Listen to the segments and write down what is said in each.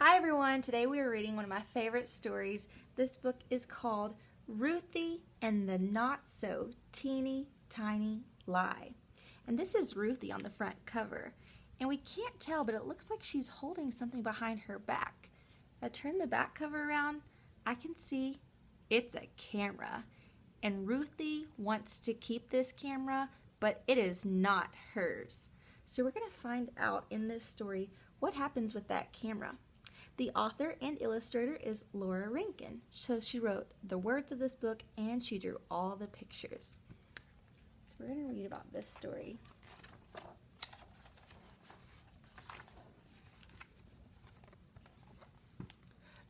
Hi everyone, today we are reading one of my favorite stories. This book is called Ruthie and the Not So Teeny Tiny Lie. And this is Ruthie on the front cover. And we can't tell, but it looks like she's holding something behind her back. If I turn the back cover around, I can see it's a camera. And Ruthie wants to keep this camera, but it is not hers. So we're going to find out in this story what happens with that camera. The author and illustrator is Laura Rankin. So she wrote the words of this book and she drew all the pictures. So we're going to read about this story.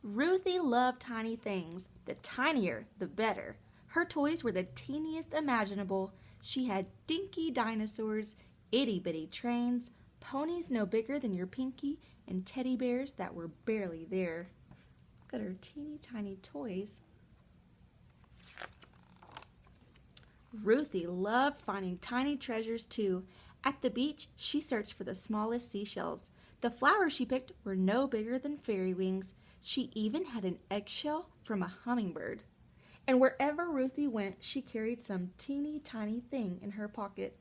Ruthie loved tiny things. The tinier, the better. Her toys were the teeniest imaginable. She had dinky dinosaurs, itty-bitty trains, ponies no bigger than your pinky, and teddy bears that were barely there. Look at her teeny tiny toys. Ruthie loved finding tiny treasures too. At the beach, she searched for the smallest seashells. The flowers she picked were no bigger than fairy wings. She even had an eggshell from a hummingbird. And wherever Ruthie went, she carried some teeny tiny thing in her pocket.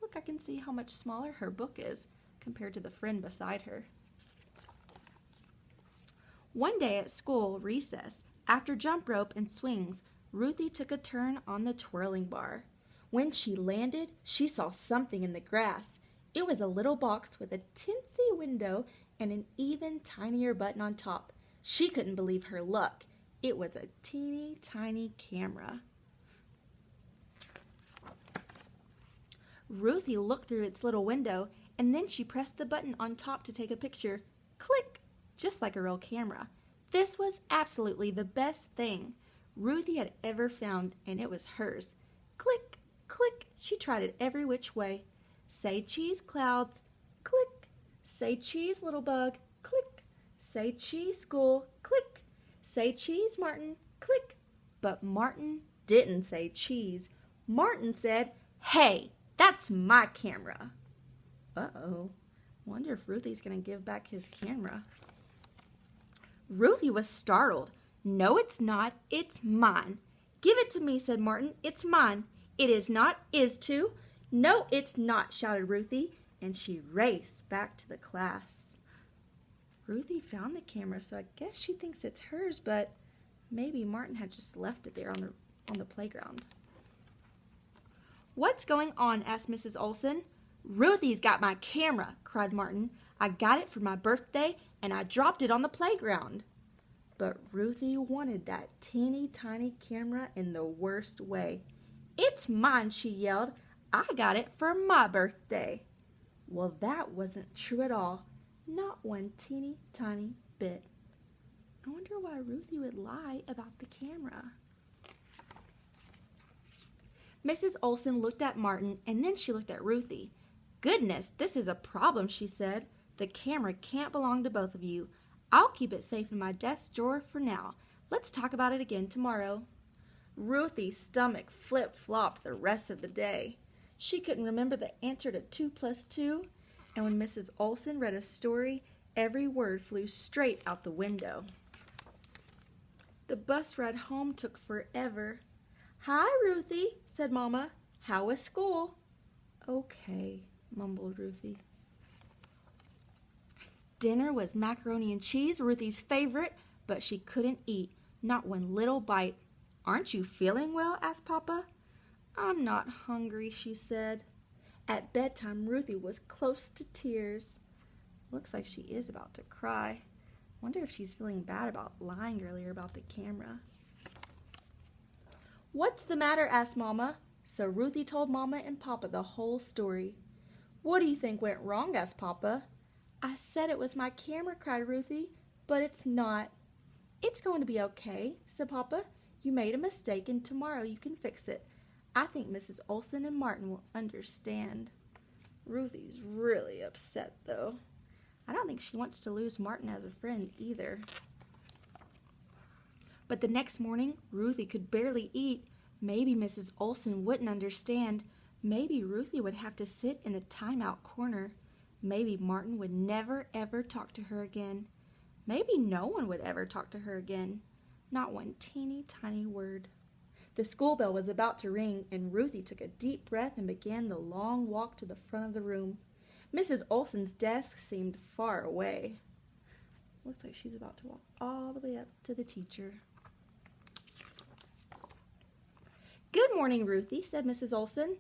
Look, I can see how much smaller her book is compared to the friend beside her. One day at school recess, after jump rope and swings, Ruthie took a turn on the twirling bar. When she landed, she saw something in the grass. It was a little box with a tinsy window and an even tinier button on top. She couldn't believe her luck. It was a teeny tiny camera. Ruthie looked through its little window, and then she pressed the button on top to take a picture. Click! Just like a real camera. This was absolutely the best thing Ruthie had ever found, and it was hers. Click! Click! She tried it every which way. Say cheese, clouds. Click! Say cheese, little bug. Click! Say cheese, school. Click! Say cheese, Martin. Click! But Martin didn't say cheese. Martin said, "Hey, that's my camera." Uh-oh. Wonder if Ruthie's going to give back his camera. Ruthie was startled. "No, it's not. It's mine." "Give it to me," said Martin. "It's mine." "It is not, is to." "No, it's not," shouted Ruthie, and she raced back to the class. Ruthie found the camera, so I guess she thinks it's hers, but maybe Martin had just left it there on the playground. "What's going on?" asked Mrs. Olson. "Ruthie's got my camera," cried Martin. "I got it for my birthday, and I dropped it on the playground." But Ruthie wanted that teeny tiny camera in the worst way. "It's mine," she yelled. "I got it for my birthday." Well, that wasn't true at all. Not one teeny tiny bit. I wonder why Ruthie would lie about the camera. Mrs. Olson looked at Martin, and then she looked at Ruthie. "Goodness, this is a problem," she said. "The camera can't belong to both of you. I'll keep it safe in my desk drawer for now. Let's talk about it again tomorrow." Ruthie's stomach flip-flopped the rest of the day. She couldn't remember the answer to 2 plus 2, and when Mrs. Olson read a story, every word flew straight out the window. The bus ride home took forever. "Hi, Ruthie," said Mama. "How was school?" "Okay," mumbled Ruthie. Dinner was macaroni and cheese, Ruthie's favorite, but she couldn't eat, not one little bite. "Aren't you feeling well?" asked Papa. "I'm not hungry," she said. At bedtime, Ruthie was close to tears. Looks like she is about to cry. Wonder if she's feeling bad about lying earlier about the camera. "What's the matter?" asked Mama. So Ruthie told Mama and Papa the whole story. "What do you think went wrong?" asked Papa. "I said it was my camera," cried Ruthie, "but it's not." "It's going to be okay," said Papa. "You made a mistake and tomorrow you can fix it. I think Mrs. Olson and Martin will understand." Ruthie's really upset, though. I don't think she wants to lose Martin as a friend either. But the next morning, Ruthie could barely eat. Maybe Mrs. Olson wouldn't understand. Maybe Ruthie would have to sit in the timeout corner. Maybe Martin would never, ever talk to her again. Maybe no one would ever talk to her again. Not one teeny tiny word. The school bell was about to ring, and Ruthie took a deep breath and began the long walk to the front of the room. Mrs. Olson's desk seemed far away. Looks like she's about to walk all the way up to the teacher. "Good morning, Ruthie," said Mrs. Olson.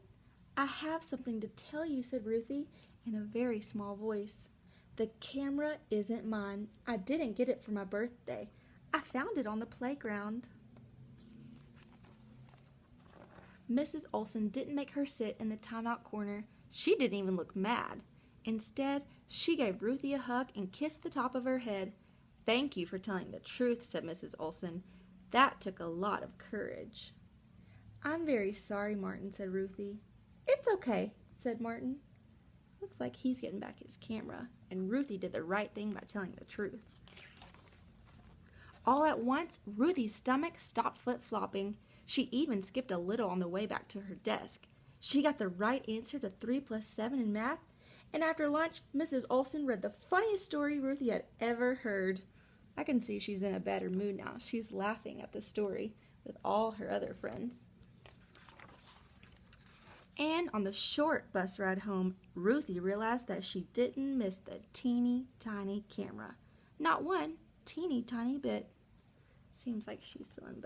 "I have something to tell you," said Ruthie in a very small voice. "The camera isn't mine. I didn't get it for my birthday. I found it on the playground." Mrs. Olson didn't make her sit in the timeout corner. She didn't even look mad. Instead, she gave Ruthie a hug and kissed the top of her head. "Thank you for telling the truth," said Mrs. Olson. "That took a lot of courage." "I'm very sorry, Martin," said Ruthie. "It's okay," said Martin. Looks like he's getting back his camera, and Ruthie did the right thing by telling the truth. All at once, Ruthie's stomach stopped flip-flopping. She even skipped a little on the way back to her desk. She got the right answer to 3 plus 7 in math, and after lunch, Mrs. Olson read the funniest story Ruthie had ever heard. I can see she's in a better mood now. She's laughing at the story with all her other friends. And on the short bus ride home, Ruthie realized that she didn't miss the teeny tiny camera. Not one teeny tiny bit. Seems like she's feeling better.